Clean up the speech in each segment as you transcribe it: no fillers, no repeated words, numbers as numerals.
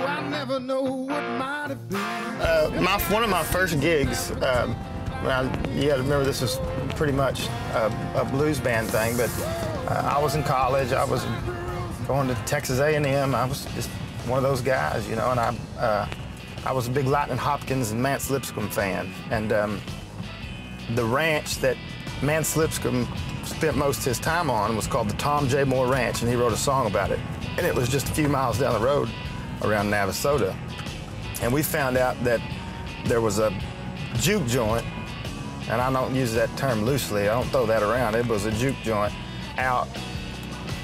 I never know what might have been. One of my first gigs, you got to remember this was pretty much a blues band thing, but I was in college. I was going to Texas A&M. I was just one of those guys, you know, and I was a big Lightning Hopkins and Mance Lipscomb fan. And the ranch that Mance Lipscomb spent most of his time on was called the Tom J. Moore Ranch, and he wrote a song about it. And it was just a few miles down the road around Navasota. And we found out that there was a juke joint, and I don't use that term loosely, I don't throw that around. It was a juke joint out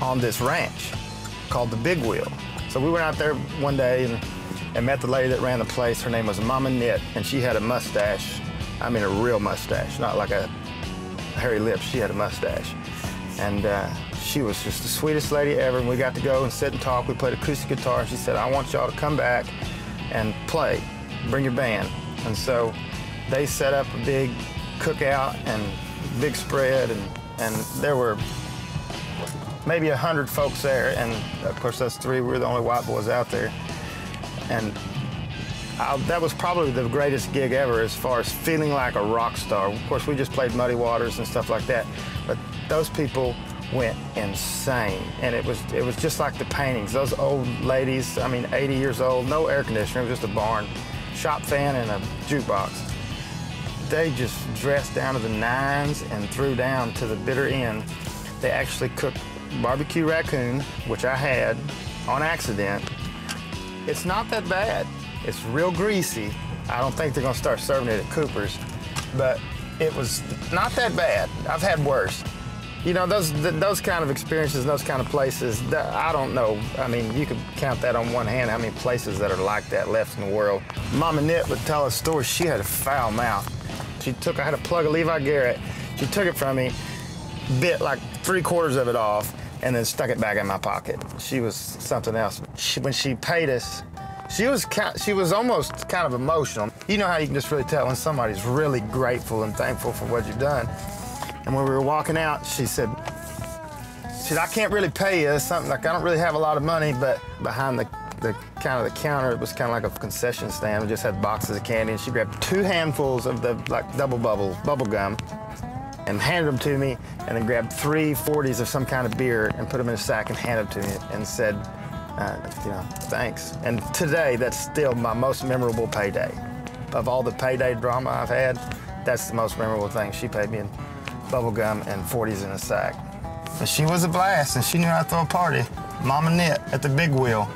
on this ranch called the Big Wheel. So we went out there one day and met the lady that ran the place. Her name was Mama Knit, and she had a mustache. I mean a real mustache, not like a hairy lips. She had a mustache. And she was just the sweetest lady ever, and we got to go and sit and talk. We played acoustic guitar, and she said, I want y'all to come back and play, bring your band. And so they set up a big cookout and big spread, and there were maybe 100 folks there, and of course us three were the only white boys out there. And that was probably the greatest gig ever as far as feeling like a rock star. Of course, we just played Muddy Waters and stuff like that, but those people went insane, and it was just like the paintings. Those old ladies, I mean, 80 years old, no air conditioner, it was just a barn, shop fan and a jukebox. They just dressed down to the nines and threw down to the bitter end. They actually cooked barbecue raccoon, which I had on accident. It's not that bad. It's real greasy. I don't think they're gonna start serving it at Cooper's, but it was not that bad. I've had worse. You know, those kind of experiences, those kind of places, I don't know. I mean, you could count that on one hand how many places that are like that left in the world. Mama Knit would tell a story. She had a foul mouth. I had a plug of Levi Garrett. She took it from me, bit like 3/4 of it off, and then stuck it back in my pocket. She was something else. When she paid us, she was almost kind of emotional. You know how you can just really tell when somebody's really grateful and thankful for what you've done. And when we were walking out, she said, I can't really pay you. Something like, I don't really have a lot of money, but behind the counter, it was kind of like a concession stand. We just had boxes of candy, and she grabbed 2 handfuls of the double bubble gum and handed them to me, and then grabbed 3 40s of some kind of beer and put them in a sack and handed them to me and said, you know, thanks. And today, that's still my most memorable payday. Of all the payday drama I've had, that's the most memorable thing. She paid me in bubble gum and 40s in a sack. But she was a blast, and she knew how to throw a party. Mama Knit at the Big Wheel.